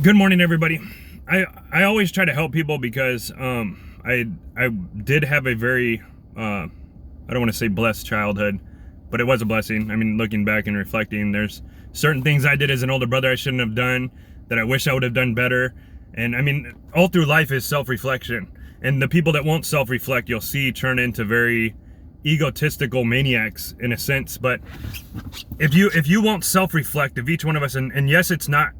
Good morning, everybody. I always try to help people because I did have a very I don't want to say blessed childhood, but it was a blessing. I mean, looking back and reflecting, there's certain things I did as an older brother I shouldn't have done that I wish I would have done better. And I mean, all through life is self-reflection. And the people that won't self-reflect, you'll see turn into very egotistical maniacs in a sense. But if you won't self-reflect, if each one of us, and yes, it's not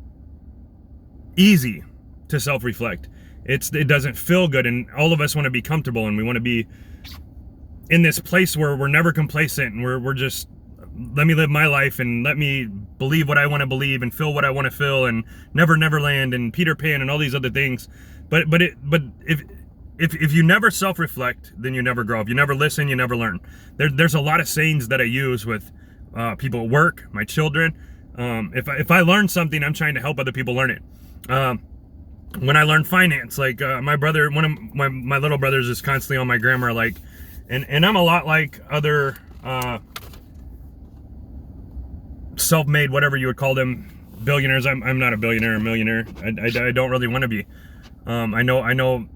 easy to self-reflect. It doesn't feel good, and all of us want to be comfortable, and we want to be in this place where we're never complacent, and we're just, let me live my life and let me believe what I want to believe and feel what I want to feel, and Neverland and Peter Pan and all these other things. But if you never self-reflect, then you never grow. If you never listen, you never learn. There's a lot of sayings that I use with people at work, my children. If I learn something, I'm trying to help other people learn it. When I learned finance, like my brother, one of my little brothers is constantly on my grammar, like, and I'm a lot like other self-made, whatever you would call them, billionaires. I'm not a billionaire or millionaire. I don't really want to be. I know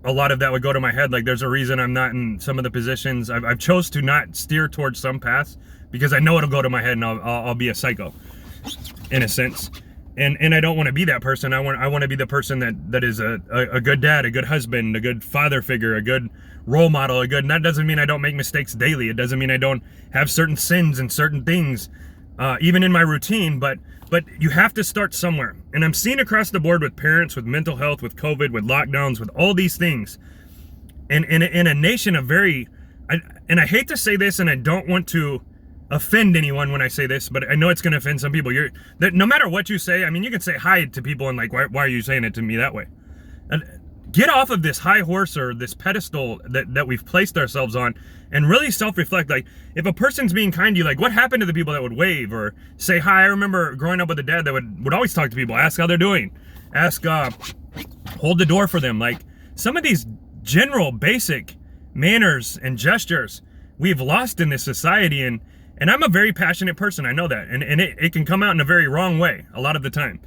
a lot of that would go to my head. Like, there's a reason I'm not in some of the positions. I've chose to not steer towards some paths because I know it'll go to my head and I'll be a psycho in a sense. And I don't want to be that person. I want to be the person that is a good dad, a good husband, a good father figure, a good role model, and that doesn't mean I don't make mistakes daily. It doesn't mean I don't have certain sins and certain things, even in my routine, but you have to start somewhere. And I'm seeing across the board with parents, with mental health, with COVID, with lockdowns, with all these things, and in a nation of very, and I hate to say this, and I don't want to offend anyone when I say this, but I know it's going to offend some people. No matter what you say, I mean, you can say hi to people and like, why are you saying it to me that way? And get off of this high horse or this pedestal that we've placed ourselves on and really self-reflect. Like, if a person's being kind to you, like, what happened to the people that would wave or say hi? I remember growing up with a dad that would always talk to people, ask how they're doing, ask, hold the door for them. Like, some of these general basic manners and gestures we've lost in this society. And I'm a very passionate person. I know that. And it can come out in a very wrong way a lot of the time.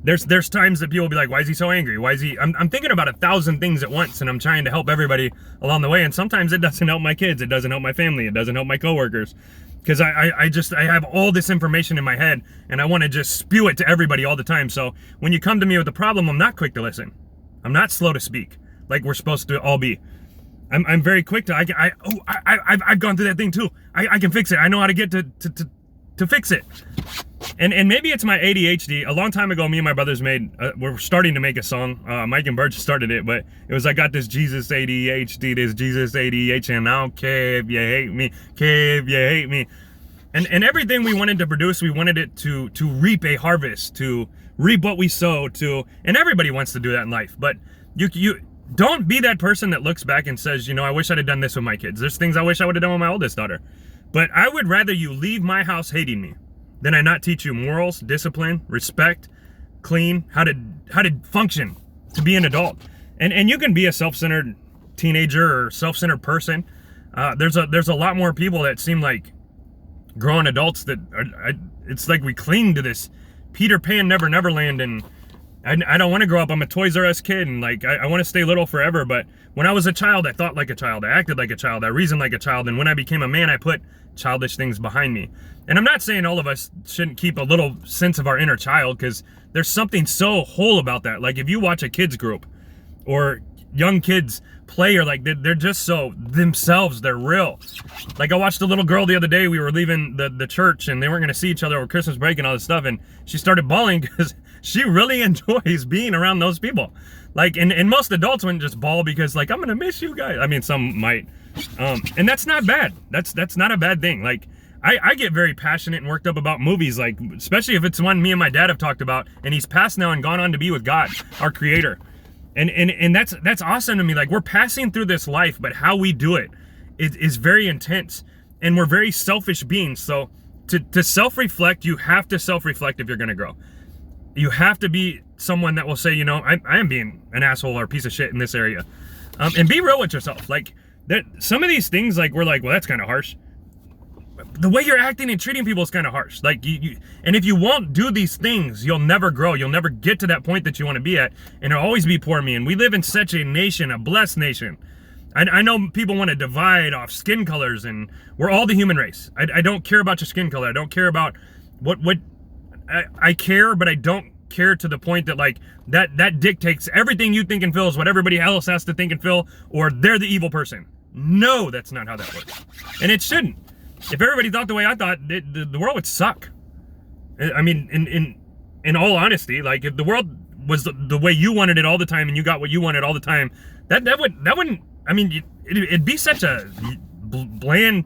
There's times that people will be like, why is he so angry? Why is he, I'm thinking about 1,000 things at once, and I'm trying to help everybody along the way. And sometimes it doesn't help my kids. It doesn't help my family. It doesn't help my coworkers. Because I have all this information in my head, and I want to just spew it to everybody all the time. So when you come to me with a problem, I'm not quick to listen. I'm not slow to speak like we're supposed to all be. I'm very quick to, I've gone through that thing too. I can fix it. I know how to get to fix it. And maybe it's my ADHD. A long time ago, me and my brothers we're starting to make a song. Mike and Birch started it, but it was, I got this Jesus ADHD, this Jesus ADHD, and I don't care if you hate me, And everything we wanted to produce, we wanted it to reap a harvest, to reap what we sow, and everybody wants to do that in life. But you don't be that person that looks back and says, I wish I'd have done this with my kids. There's things I wish I would have done with my oldest daughter. But I would rather you leave my house hating me than I not teach you morals, discipline, respect, clean, how to function, to be an adult. And you can be a self-centered teenager or self-centered person. There's a lot more people that seem like grown adults that it's like we cling to this Peter Pan, Neverland, and I don't want to grow up. I'm a Toys R Us kid, and like I want to stay little forever. But when I was a child, I thought like a child, I acted like a child, I reasoned like a child, and when I became a man, I put childish things behind me. And I'm not saying all of us shouldn't keep a little sense of our inner child, because there's something so whole about that. Like, if you watch a kids group or young kids play, or like they're just so themselves, they're real. Like, I watched a little girl the other day. We were leaving the church, and they weren't going to see each other over Christmas break and all this stuff, and she started bawling because she really enjoys being around those people. Like, and most adults wouldn't just bawl because, like, I'm gonna miss you guys. I mean, some might, and that's not bad. That's not a bad thing. Like, I get very passionate and worked up about movies, like, especially if it's one me and my dad have talked about, and he's passed now and gone on to be with God, our Creator. And that's awesome to me. Like, we're passing through this life, but how we do it is very intense, and we're very selfish beings. So to self-reflect, you have to self-reflect if you're gonna grow. You have to be someone that will say, I am being an asshole or a piece of shit in this area, and be real with yourself. Like, that some of these things, like, we're like, well, that's kind of harsh. the way you're acting and treating people is kind of harsh. Like and if you won't do these things, you'll never grow. You'll never get to that point that you want to be at, and it'll always be poor me. And we live in such a nation, a blessed nation. I know people want to divide off skin colors, and we're all the human race. I don't care about your skin color. I don't care about what I care, but I don't care to the point that like that dictates everything you think and feel is what everybody else has to think and feel, or they're the evil person. No, that's not how that works, and it shouldn't. If everybody thought the way I thought, the world would suck. I mean, in all honesty, like if the world was the way you wanted it all the time and you got what you wanted all the time, that wouldn't. I mean, it'd be such a bland,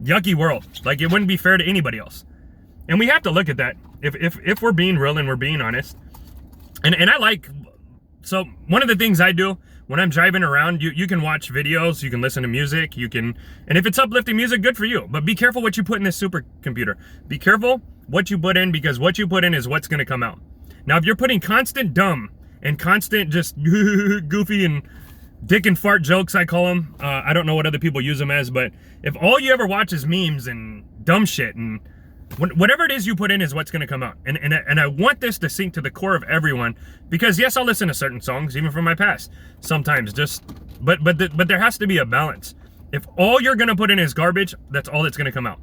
yucky world. Like it wouldn't be fair to anybody else. And we have to look at that if we're being real and we're being honest. And I like, so one of the things I do when I'm driving around, you can watch videos, you can listen to music, and if it's uplifting music, good for you. But be careful what you put in this supercomputer. Be careful what you put in, because what you put in is what's going to come out. Now, if you're putting constant dumb and constant just goofy and dick and fart jokes, I call them. I don't know what other people use them as, but if all you ever watch is memes and dumb shit, and whatever it is you put in is what's going to come out. And I want this to sink to the core of everyone, because yes, I'll listen to certain songs, even from my past, sometimes but there has to be a balance. If all you're going to put in is garbage, that's all that's going to come out.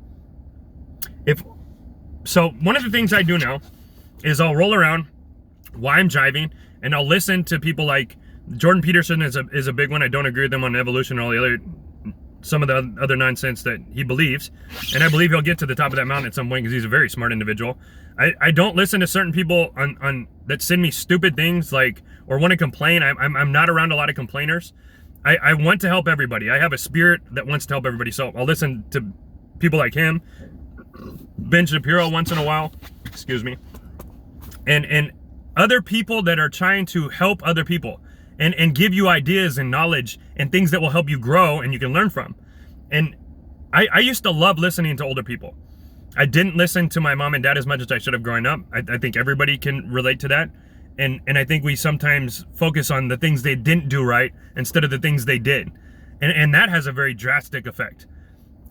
So one of the things I do now is I'll roll around while I'm driving, and I'll listen to people like Jordan Peterson is a big one. I don't agree with him on evolution or all the other, some of the other nonsense that he believes. And I believe he'll get to the top of that mountain at some point, because he's a very smart individual. I don't listen to certain people on that send me stupid things, like, or want to complain. I'm not around a lot of complainers. I want to help everybody. I have a spirit that wants to help everybody. So I'll listen to people like him, Ben Shapiro once in a while, excuse me, and other people that are trying to help other people. And give you ideas and knowledge and things that will help you grow and you can learn from. And I used to love listening to older people. I didn't listen to my mom and dad as much as I should have growing up. I think everybody can relate to that. And I think we sometimes focus on the things they didn't do right instead of the things they did. And that has a very drastic effect.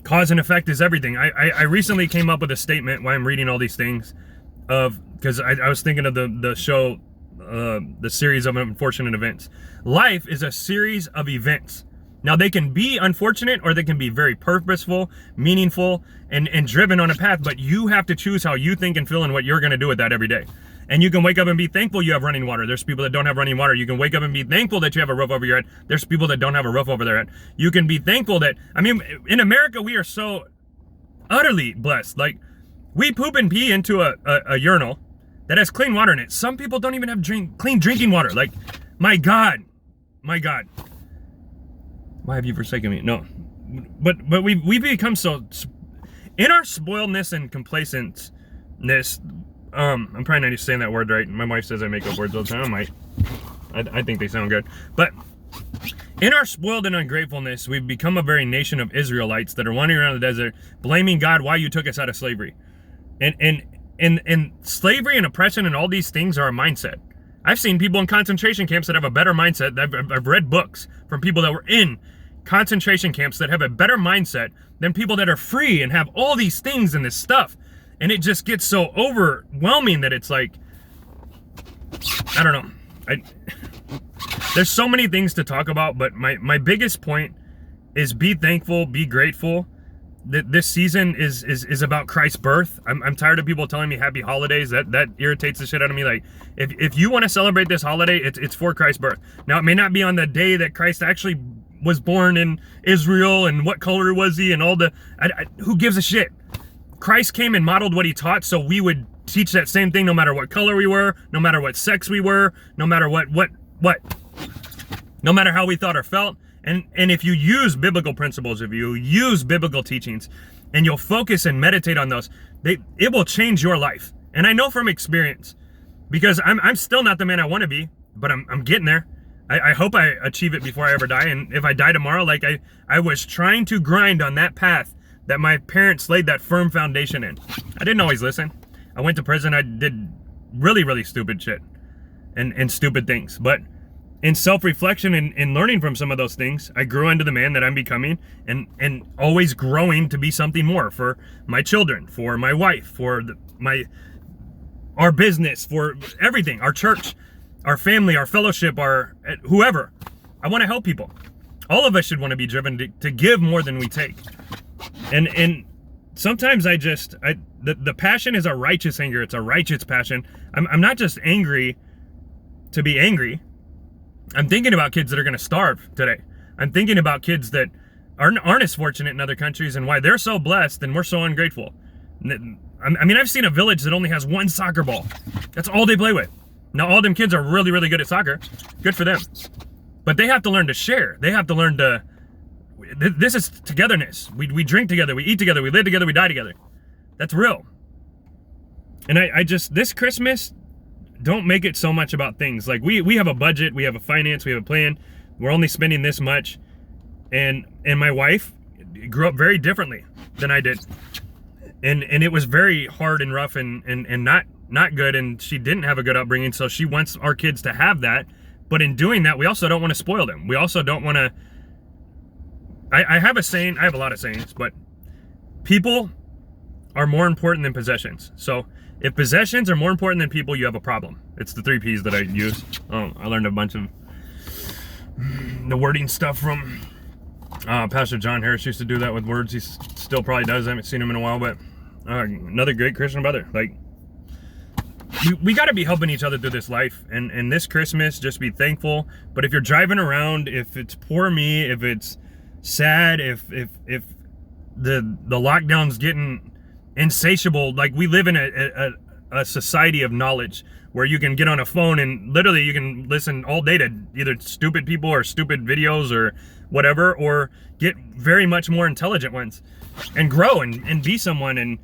Cause and effect is everything. I recently came up with a statement while I'm reading all these things because I was thinking of the show, the series of unfortunate events. Life is a series of events. Now, they can be unfortunate or they can be very purposeful, meaningful, and driven on a path, but you have to choose how you think and feel and what you're going to do with that every day. And you can wake up and be thankful you have running water. There's people that don't have running water. You can wake up and be thankful that you have a roof over your head. There's people that don't have a roof over their head. You can be thankful that, I mean, in America, we are so utterly blessed. Like, we poop and pee into a urinal that has clean water in it. Some people don't even have clean drinking water. Like, my God. Why have you forsaken me? No, but we become so, in our spoiledness and complacentness. I'm probably not saying that word right. My wife says I make up words all the time. I might. I think they sound good. But in our spoiled and ungratefulness, we've become a very nation of Israelites that are wandering around the desert, blaming God why you took us out of slavery. And slavery and oppression and all these things are a mindset. I've seen people in concentration camps that have a better mindset. I've read books from people that were in concentration camps that have a better mindset than people that are free and have all these things and this stuff. And it just gets so overwhelming that it's like, I don't know. There's so many things to talk about, but my biggest point is be thankful, be grateful. This season is about Christ's birth. I'm tired of people telling me happy holidays. That irritates the shit out of me. Like, if you want to celebrate this holiday, it's for Christ's birth. Now, it may not be on the day that Christ actually was born in Israel and what color was he and all the... who gives a shit? Christ came and modeled what he taught, so we would teach that same thing no matter what color we were, no matter what sex we were, no matter what, no matter how we thought or felt. And if you use biblical principles, if you use biblical teachings, and you'll focus and meditate on those, it will change your life. And I know from experience, because I'm still not the man I want to be, but I'm getting there. I hope I achieve it before I ever die. And if I die tomorrow, like I was trying to grind on that path that my parents laid that firm foundation in. I didn't always listen. I went to prison. I did really, really stupid shit and stupid things. But in self-reflection and learning from some of those things, I grew into the man that I'm becoming, and always growing to be something more for my children, for my wife, for our business, for everything, our church, our family, our fellowship, our whoever. I want to help people. All of us should want to be driven to give more than we take. And sometimes the passion is a righteous anger. It's a righteous passion. I'm not just angry to be angry. I'm thinking about kids that are going to starve today. I'm thinking about kids that aren't as fortunate in other countries and why they're so blessed and we're so ungrateful. I mean, I've seen a village that only has one soccer ball. That's all they play with. Now, all them kids are really, really good at soccer. Good for them. But they have to learn to share. They have to learn to... This is togetherness. We drink together. We eat together. We live together. We die together. That's real. And I just... This Christmas... Don't make it so much about things. Like we have a budget, we have a finance, we have a plan. We're only spending this much. And my wife grew up very differently than I did. And it was very hard and rough and not good, and she didn't have a good upbringing, so she wants our kids to have that. But in doing that, we also don't want to spoil them. We also don't want to... I have a saying, I have a lot of sayings, but people are more important than possessions. So if possessions are more important than people, you have a problem. It's the 3 Ps that I use. I learned a bunch of the wording stuff from Pastor John Harris. Used to do that with words. He still probably does. I haven't seen him in a while, but another great Christian brother. Like, we got to be helping each other through this life. And this Christmas, just be thankful. But if you're driving around, if it's poor me, if it's sad, if the lockdown's getting insatiable, like we live in a society of knowledge where you can get on a phone and literally you can listen all day to either stupid people or stupid videos or whatever, or get very much more intelligent ones and grow and be someone. And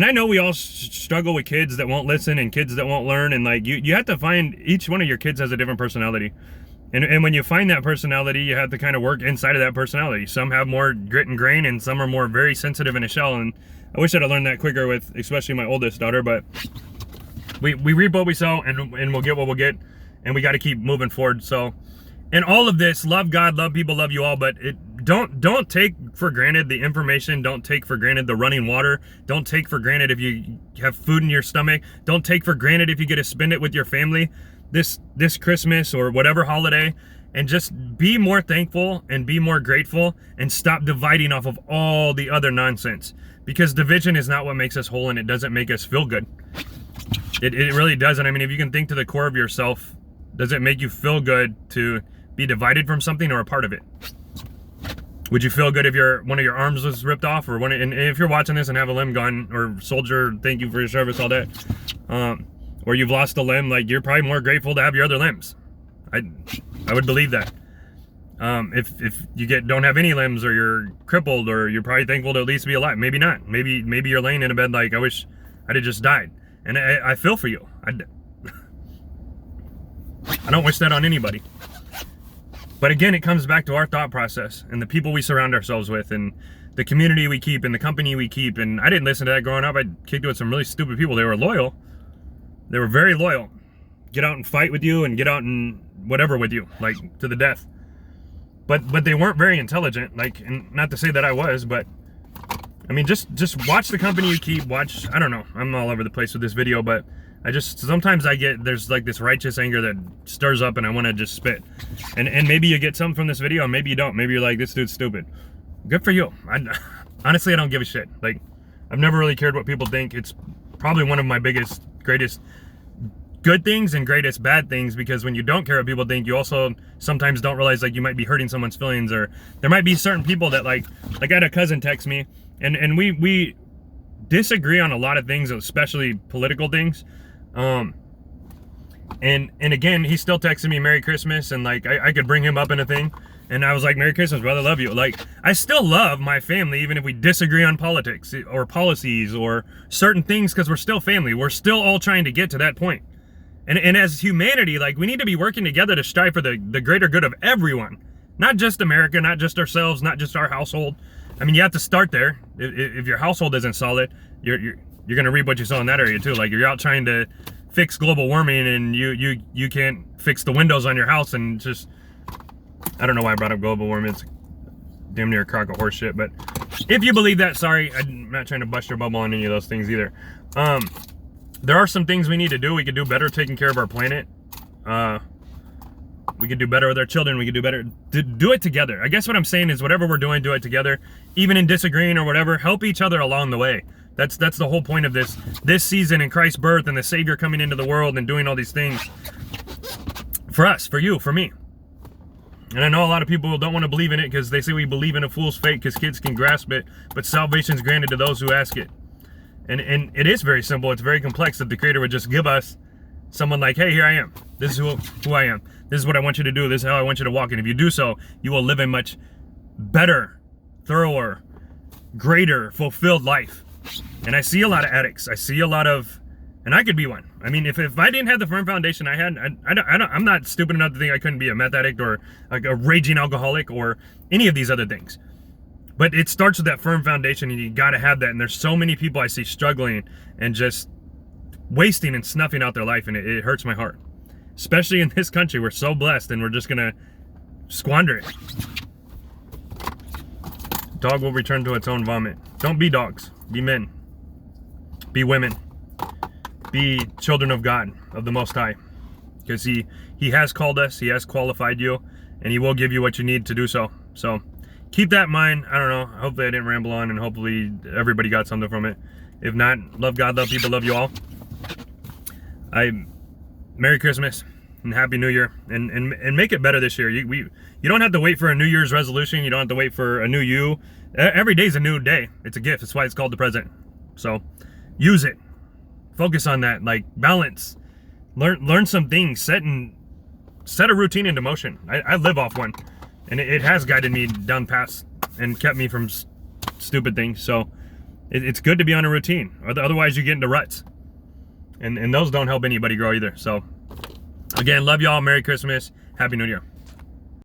I know we all struggle with kids that won't listen and kids that won't learn, and like you have to find, each one of your kids has a different personality. And when you find that personality, you have to kind of work inside of that personality. Some have more grit and grain, and some are more very sensitive in a shell. And I wish I'd have learned that quicker with especially my oldest daughter, but we reap what we sow, and we'll get what we'll get, and we got to keep moving forward. So, and all of this, love God, love people, love you all, but don't take for granted the information. Don't take for granted the running water. Don't take for granted if you have food in your stomach. Don't take for granted if you get to spend it with your family this Christmas or whatever holiday. And just be more thankful and be more grateful, and stop dividing off of all the other nonsense, because division is not what makes us whole, and it doesn't make us feel good. It really doesn't. I mean, if you can think to the core of yourself, does it make you feel good to be divided from something or a part of it? Would you feel good if one of your arms was ripped off, or and if you're watching this and have a limb gone, or soldier, thank you for your service, all that, or you've lost a limb, like you're probably more grateful to have your other limbs. I would believe that. If you don't have any limbs, or you're crippled, or you're probably thankful to at least be alive. Maybe not. Maybe you're laying in a bed like, I wish I'd have just died. And I feel for you. I don't wish that on anybody. But again, it comes back to our thought process and the people we surround ourselves with, and the community we keep, and the company we keep. And I didn't listen to that growing up. I kicked it with some really stupid people. They were loyal. They were very loyal. Get out and fight with you, and get out and whatever with you, like to the death. But they weren't very intelligent. Like, and not to say that I was, but I mean, just watch the company you keep. Watch, I don't know, I'm all over the place with this video, but sometimes there's like this righteous anger that stirs up, and I want to just spit. And maybe you get something from this video, and maybe you don't. Maybe you're like, this dude's stupid. Good for you. Honestly, I don't give a shit. Like, I've never really cared what people think. It's probably one of my greatest good things and greatest bad things, because when you don't care what people think, you also sometimes don't realize like you might be hurting someone's feelings, or there might be certain people that like I had a cousin text me, and we disagree on a lot of things, especially political things. And again, he still texted me Merry Christmas, and like I could bring him up in a thing, and I was like, Merry Christmas, brother, love you. Like, I still love my family, even if we disagree on politics or policies or certain things, because we're still family. We're still all trying to get to that point. And as humanity, like, we need to be working together to strive for the greater good of everyone. Not just America, not just ourselves, not just our household. I mean, you have to start there. If your household isn't solid, you're going to reap what you sow in that area too. Like, you're out trying to fix global warming, and you can't fix the windows on your house, and just, I don't know why I brought up global warming. It's damn near a crock of horse shit. But if you believe that, sorry, I'm not trying to bust your bubble on any of those things either. There are some things we need to do. We could do better taking care of our planet. We could do better with our children. We could do better. Do it together. I guess what I'm saying is, whatever we're doing, do it together. Even in disagreeing or whatever, help each other along the way. That's the whole point of this season and Christ's birth and the Savior coming into the world and doing all these things. For us, for you, for me. And I know a lot of people don't want to believe in it because they say we believe in a fool's faith because kids can grasp it, but salvation is granted to those who ask it. And it is very simple. It's very complex that the Creator would just give us someone like, hey, here I am. This is who I am. This is what I want you to do. This is how I want you to walk. And if you do so, you will live a much better, thorougher, greater, fulfilled life. And I see a lot of addicts. I see a lot of, and I could be one. I mean, if I didn't have the firm foundation I had, I'm not stupid enough to think I couldn't be a meth addict or like a raging alcoholic or any of these other things. But it starts with that firm foundation, and you got to have that. And there's so many people I see struggling and just wasting and snuffing out their life, and it hurts my heart. Especially in this country, we're so blessed, and we're just gonna squander it. Dog will return to its own vomit. Don't be dogs. Be men. Be women. Be children of God, of the Most High. Because He has called us, He has qualified you, and He will give you what you need to do so. So keep that in mind. I don't know. Hopefully I didn't ramble on, and hopefully everybody got something from it. If not, love God, love people, love you all. Merry Christmas and Happy New Year, and make it better this year. You don't have to wait for a New Year's resolution. You don't have to wait for a new you. Every day's a new day. It's a gift. That's why it's called the present. So use it. Focus on that. Like, balance. Learn some things. Set a routine into motion. I live off one, and it has guided me down paths and kept me from stupid things. So it's good to be on a routine. Otherwise, you get into ruts. And those don't help anybody grow either. So, again, love y'all. Merry Christmas. Happy New Year.